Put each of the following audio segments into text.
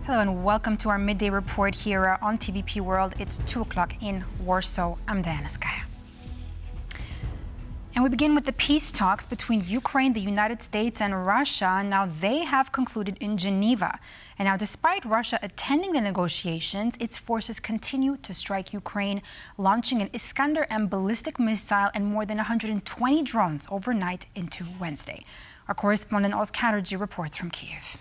Hello and welcome to our midday report here on TVP World. It's 2 o'clock in Warsaw. I'm Diana Skaya. And we begin with the peace talks between Ukraine, the United States and Russia. Now they have concluded in Geneva. And now despite Russia attending the negotiations, its forces continue to strike Ukraine, launching an Iskander-M ballistic missile and more than 120 drones overnight into Wednesday. Our correspondent Oz Chatterjee reports from Kyiv.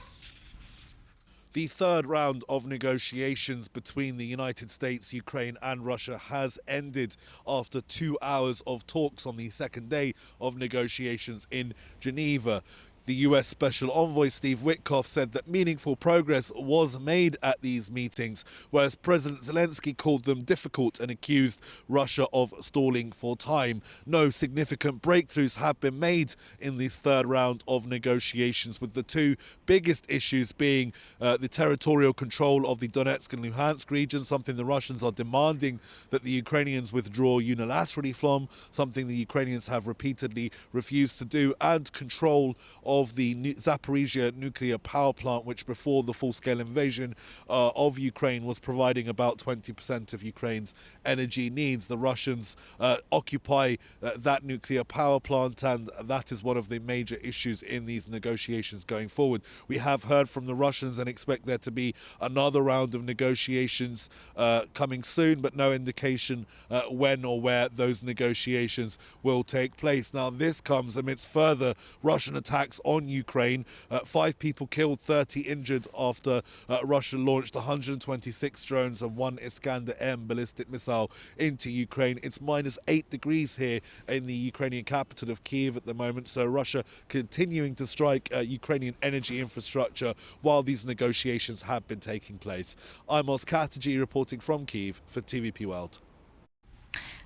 The third round of negotiations between the United States, Ukraine and Russia has ended after 2 hours of talks on the second day of negotiations in Geneva. The US Special Envoy Steve Witkoff said that meaningful progress was made at these meetings, whereas President Zelenskyy called them difficult and accused Russia of stalling for time. No significant breakthroughs have been made in this third round of negotiations, with the two biggest issues being the territorial control of the Donetsk and Luhansk region, something the Russians are demanding that the Ukrainians withdraw unilaterally from, something the Ukrainians have repeatedly refused to do, and control of the Zaporizhia nuclear power plant, which before the full-scale invasion of Ukraine was providing about 20% of Ukraine's energy needs. The Russians occupy that nuclear power plant, and that is one of the major issues in these negotiations going forward. We have heard from the Russians and expect there to be another round of negotiations coming soon, but no indication when or where those negotiations will take place. Now, this comes amidst further Russian attacks on Ukraine. 5 people killed, 30 injured after Russia launched 126 drones and 1 Iskander-M ballistic missile into Ukraine. It's -8 degrees here in the Ukrainian capital of Kyiv at the moment, so Russia continuing to strike Ukrainian energy infrastructure while these negotiations have been taking place. I'm Oz Chatterjee reporting from Kyiv for TVP World.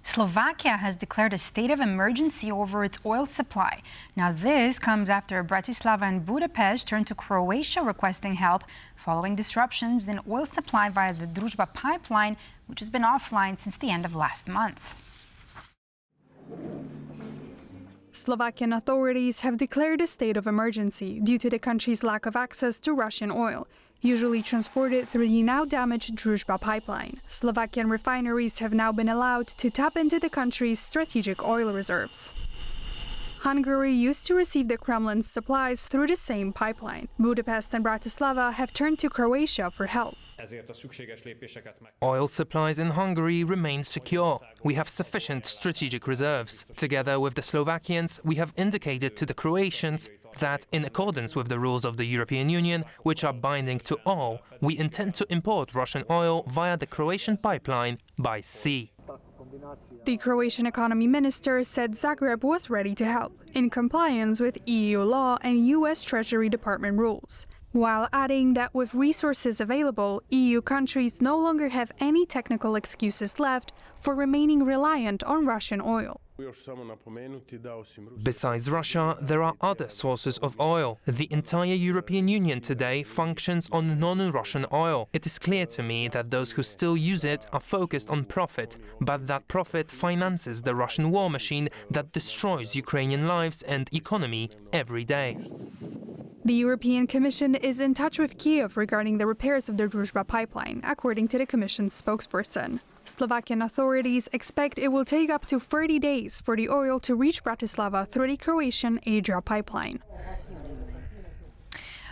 Slovakia has declared a state of emergency over its oil supply. Now this comes after Bratislava and Budapest turned to Croatia requesting help following disruptions in oil supply via the Druzhba pipeline, which has been offline since the end of last month. Slovakian authorities have declared a state of emergency due to the country's lack of access to Russian oil, usually transported through the now damaged Druzhba pipeline. Slovakian refineries have now been allowed to tap into the country's strategic oil reserves. Hungary used to receive the Kremlin's supplies through the same pipeline. Budapest and Bratislava have turned to Croatia for help. Oil supplies in Hungary remain secure. We have sufficient strategic reserves. Together with the Slovakians, we have indicated to the Croatians that, in accordance with the rules of the European Union, which are binding to all, we intend to import Russian oil via the Croatian pipeline by sea. The Croatian economy minister said Zagreb was ready to help, in compliance with EU law and US Treasury Department rules, while adding that with resources available, EU countries no longer have any technical excuses left for remaining reliant on Russian oil. Besides Russia, there are other sources of oil. The entire European Union today functions on non-Russian oil. It is clear to me that those who still use it are focused on profit, but that profit finances the Russian war machine that destroys Ukrainian lives and economy every day. The European Commission is in touch with Kyiv regarding the repairs of the Druzhba pipeline, according to the Commission's spokesperson. Slovakian authorities expect it will take up to 30 days for the oil to reach Bratislava through the Croatian Adria pipeline.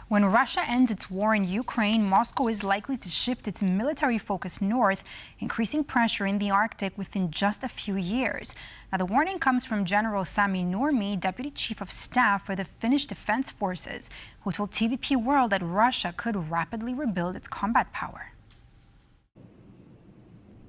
When Russia ends its war in Ukraine, Moscow is likely to shift its military focus north, increasing pressure in the Arctic within just a few years. Now, the warning comes from General Sami Nurmi, Deputy Chief of Staff for the Finnish Defense Forces, who told TVP World that Russia could rapidly rebuild its combat power.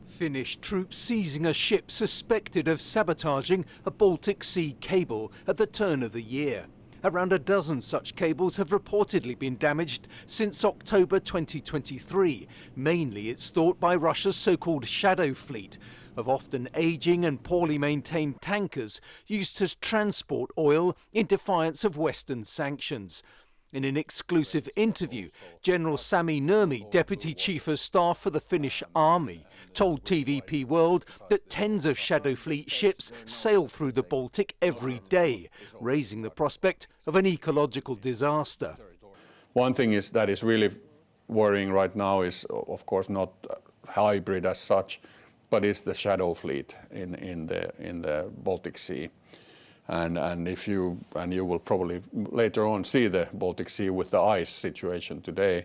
Finnish troops seizing a ship suspected of sabotaging a Baltic Sea cable at the turn of the year. Around a dozen such cables have reportedly been damaged since October 2023. Mainly, it's thought, by Russia's so-called shadow fleet of often aging and poorly maintained tankers used to transport oil in defiance of Western sanctions. In an exclusive interview, General Sami Nurmi, Deputy Chief of Staff for the Finnish Army, told TVP World that tens of Shadow Fleet ships sail through the Baltic every day, raising the prospect of an ecological disaster. One thing that is really worrying right now is, of course, not hybrid as such, but it's the shadow fleet in the Baltic Sea. And you will probably later on see the Baltic Sea with the ice situation today.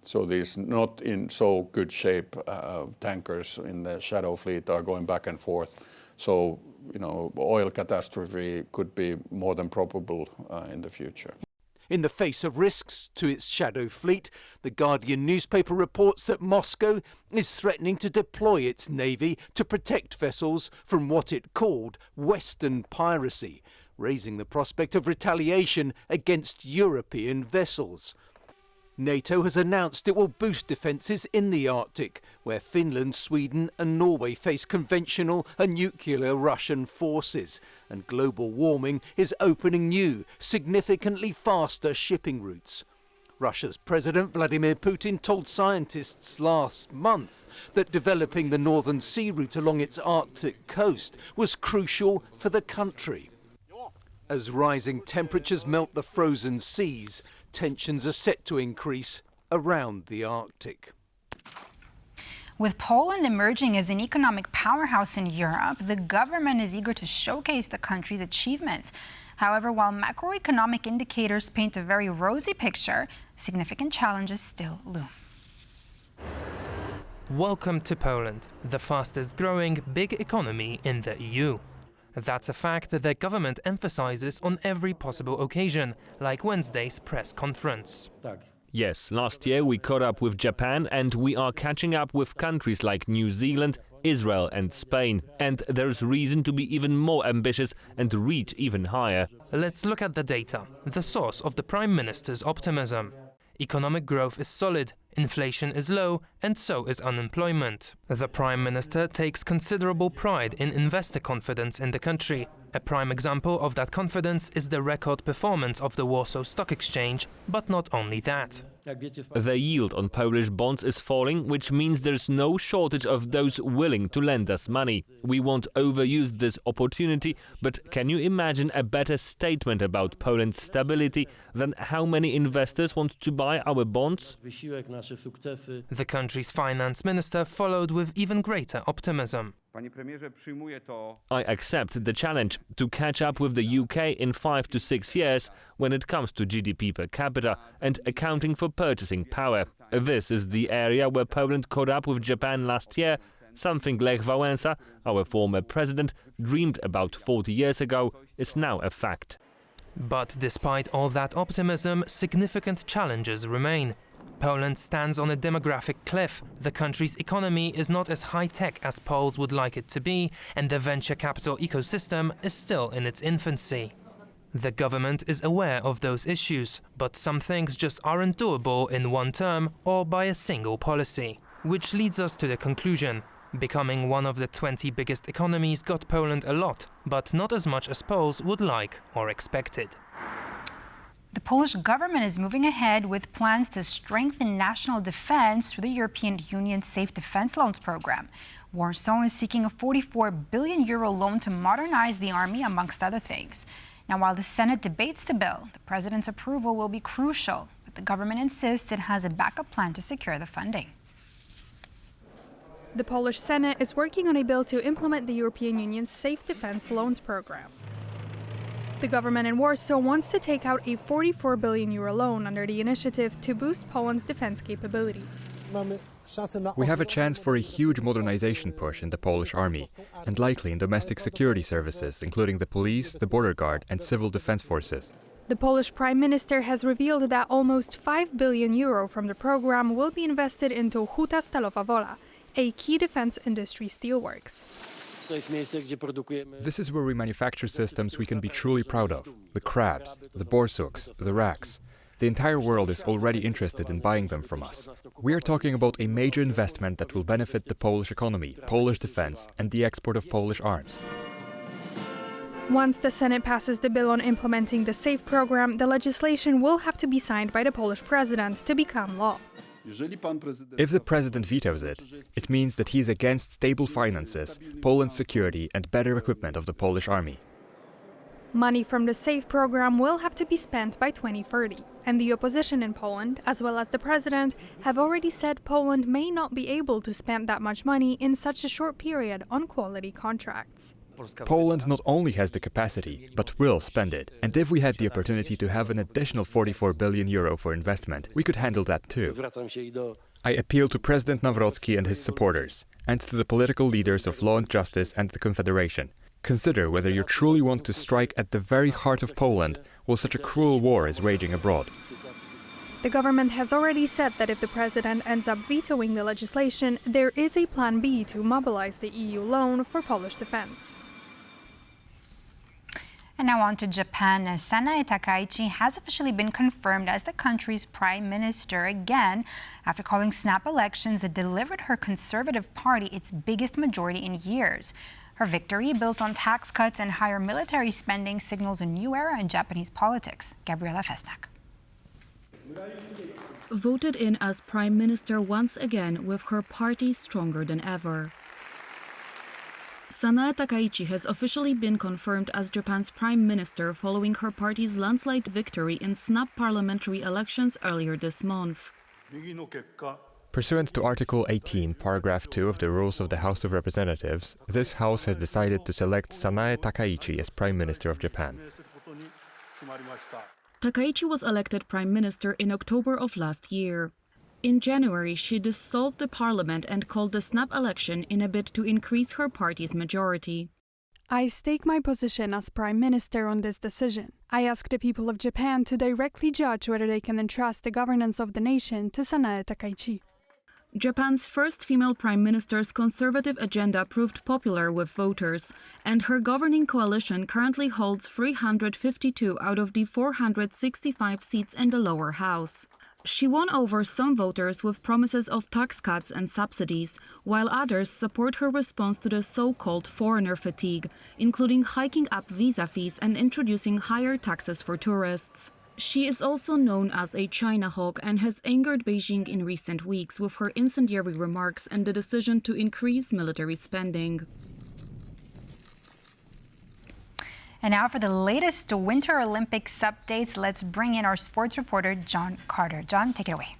So these not in so good shape tankers in the shadow fleet are going back and forth. So, oil catastrophe could be more than probable in the future. In the face of risks to its shadow fleet, the Guardian newspaper reports that Moscow is threatening to deploy its navy to protect vessels from what it called Western piracy, raising the prospect of retaliation against European vessels. NATO has announced it will boost defences in the Arctic, where Finland, Sweden and Norway face conventional and nuclear Russian forces, and global warming is opening new, significantly faster shipping routes. Russia's President Vladimir Putin told scientists last month that developing the Northern Sea route along its Arctic coast was crucial for the country. As rising temperatures melt the frozen seas, tensions are set to increase around the Arctic. With Poland emerging as an economic powerhouse in Europe, the government is eager to showcase the country's achievements. However, while macroeconomic indicators paint a very rosy picture, significant challenges still loom. Welcome to Poland, the fastest growing big economy in the EU. That's a fact that the government emphasizes on every possible occasion, like Wednesday's press conference. Yes, last year we caught up with Japan and we are catching up with countries like New Zealand, Israel and Spain. And there's reason to be even more ambitious and reach even higher. Let's look at the data, the source of the Prime Minister's optimism. Economic growth is solid, inflation is low, and so is unemployment. The Prime Minister takes considerable pride in investor confidence in the country. A prime example of that confidence is the record performance of the Warsaw Stock Exchange, but not only that. The yield on Polish bonds is falling, which means there's no shortage of those willing to lend us money. We won't overuse this opportunity, but can you imagine a better statement about Poland's stability than how many investors want to buy our bonds? The country's finance minister followed with even greater optimism. I accept the challenge to catch up with the UK in 5 to 6 years when it comes to GDP per capita and accounting for purchasing power. This is the area where Poland caught up with Japan last year, something Lech Wałęsa, our former president, dreamed about 40 years ago, is now a fact. But despite all that optimism, significant challenges remain. Poland stands on a demographic cliff. The country's economy is not as high-tech as Poles would like it to be, and the venture capital ecosystem is still in its infancy. The government is aware of those issues, but some things just aren't doable in one term or by a single policy. Which leads us to the conclusion. Becoming one of the 20 biggest economies got Poland a lot, but not as much as Poles would like or expected. The Polish government is moving ahead with plans to strengthen national defense through the European Union's Safe Defense Loans program. Warsaw is seeking a €44 billion loan to modernize the army, amongst other things. Now, while the Senate debates the bill, the president's approval will be crucial, but the government insists it has a backup plan to secure the funding. The Polish Senate is working on a bill to implement the European Union's Safe Defense Loans program. The government in Warsaw wants to take out a €44 billion loan under the initiative to boost Poland's defense capabilities. We have a chance for a huge modernization push in the Polish army, and likely in domestic security services, including the police, the border guard, and civil defense forces. The Polish Prime Minister has revealed that almost €5 billion from the program will be invested into Huta Stalowa Wola, a key defense industry steelworks. This is where we manufacture systems we can be truly proud of. The crabs, the borsuks, the racks. The entire world is already interested in buying them from us. We are talking about a major investment that will benefit the Polish economy, Polish defense, and the export of Polish arms. Once the Senate passes the bill on implementing the SAFE program, the legislation will have to be signed by the Polish president to become law. If the president vetoes it, it means that he is against stable finances, Poland's security and better equipment of the Polish army. Money from the SAFE program will have to be spent by 2030, and the opposition in Poland, as well as the president, have already said Poland may not be able to spend that much money in such a short period on quality contracts. Poland not only has the capacity, but will spend it. And if we had the opportunity to have an additional 44 billion euro for investment, we could handle that too. I appeal to President Nawrocki and his supporters, and to the political leaders of Law and Justice and the Confederation. Consider whether you truly want to strike at the very heart of Poland while such a cruel war is raging abroad. The government has already said that if the president ends up vetoing the legislation, there is a plan B to mobilize the EU loan for Polish defense. And now on to Japan. Sanae Takaichi has officially been confirmed as the country's prime minister again after calling snap elections that delivered her Conservative Party its biggest majority in years. Her victory, built on tax cuts and higher military spending, signals a new era in Japanese politics. Gabriela Festak. Voted in as prime minister once again with her party stronger than ever. Sanae Takaichi has officially been confirmed as Japan's prime minister following her party's landslide victory in snap parliamentary elections earlier this month. Pursuant to Article 18, Paragraph 2 of the Rules of the House of Representatives, this House has decided to select Sanae Takaichi as Prime Minister of Japan. Takaichi was elected Prime Minister in October of last year. In January, she dissolved the parliament and called the snap election in a bid to increase her party's majority. I stake my position as Prime Minister on this decision. I ask the people of Japan to directly judge whether they can entrust the governance of the nation to Sanae Takaichi. Japan's first female prime minister's conservative agenda proved popular with voters, and her governing coalition currently holds 352 out of the 465 seats in the lower house. She won over some voters with promises of tax cuts and subsidies, while others support her response to the so-called foreigner fatigue, including hiking up visa fees and introducing higher taxes for tourists. She is also known as a China hawk and has angered Beijing in recent weeks with her incendiary remarks and the decision to increase military spending. And now for the latest Winter Olympics updates, let's bring in our sports reporter, John Carter. John, take it away.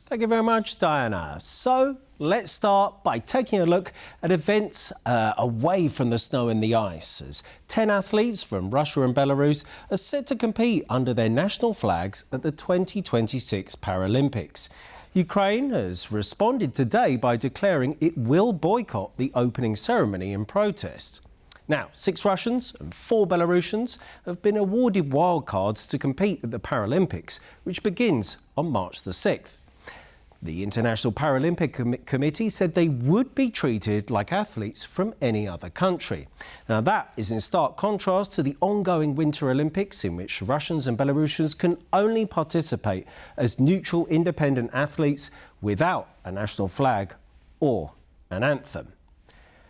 Thank you very much, Diana. So let's start by taking a look at events away from the snow and the ice, as 10 athletes from Russia and Belarus are set to compete under their national flags at the 2026 Paralympics. Ukraine has responded today by declaring it will boycott the opening ceremony in protest. Now, 6 Russians and 4 Belarusians have been awarded wildcards to compete at the Paralympics, which begins on March the 6th. The International Paralympic Committee said they would be treated like athletes from any other country. Now, that is in stark contrast to the ongoing Winter Olympics, in which Russians and Belarusians can only participate as neutral, independent athletes without a national flag or an anthem.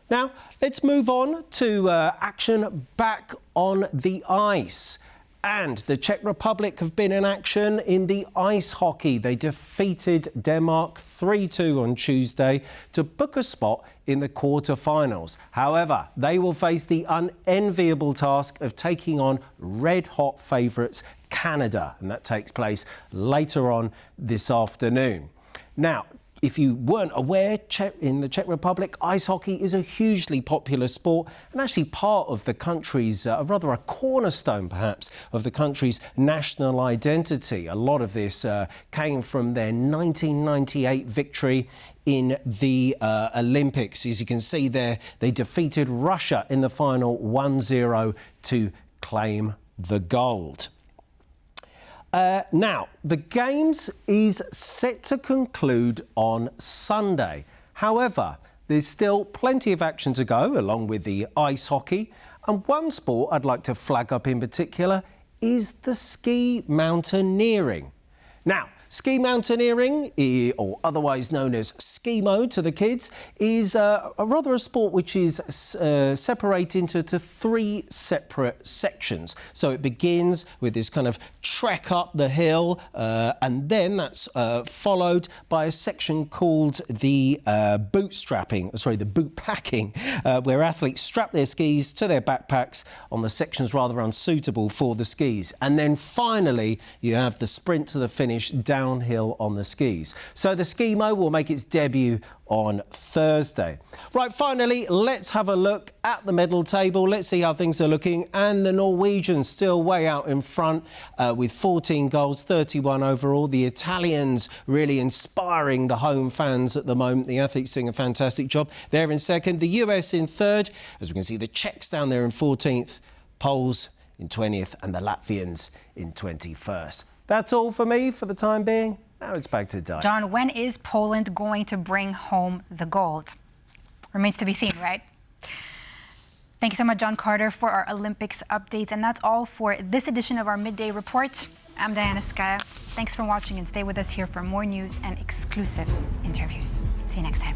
Now, let's move on to action back on the ice. And the Czech Republic have been in action in the ice hockey. They defeated Denmark 3-2 on Tuesday to book a spot in the quarter-finals. However, they will face the unenviable task of taking on red-hot favourites Canada, and that takes place later on this afternoon. Now, if you weren't aware, in the Czech Republic, ice hockey is a hugely popular sport and actually part of the country's, rather a cornerstone perhaps, of the country's national identity. A lot of this came from their 1998 victory in the Olympics. As you can see there, they defeated Russia in the final 1-0 to claim the gold. Now, the Games is set to conclude on Sunday. However, there's still plenty of action to go, along with the ice hockey. And one sport I'd like to flag up in particular is the ski mountaineering. Now, Ski mountaineering, or otherwise known as skimo to the kids, is rather a sport which is separated into three separate sections. So it begins with this kind of trek up the hill, and then that's followed by a section called the boot packing, where athletes strap their skis to their backpacks on the sections rather unsuitable for the skis. And then finally, you have the sprint to the finish downhill on the skis. So the skimo will make its debut on Thursday. Right, finally, let's have a look at the medal table. Let's see how things are looking. And the Norwegians still way out in front with 14 goals, 31 overall. The Italians really inspiring the home fans at the moment. The athletes doing a fantastic job. They're in second. The US in third. As we can see, the Czechs down there in 14th. Poles in 20th and the Latvians in 21st. That's all for me for the time being. Now it's back to Di. John, when is Poland going to bring home the gold? Remains to be seen, right? Thank you so much, John Carter, for our Olympics updates. And that's all for this edition of our Midday Report. I'm Diana Skaya. Thanks for watching and stay with us here for more news and exclusive interviews. See you next time.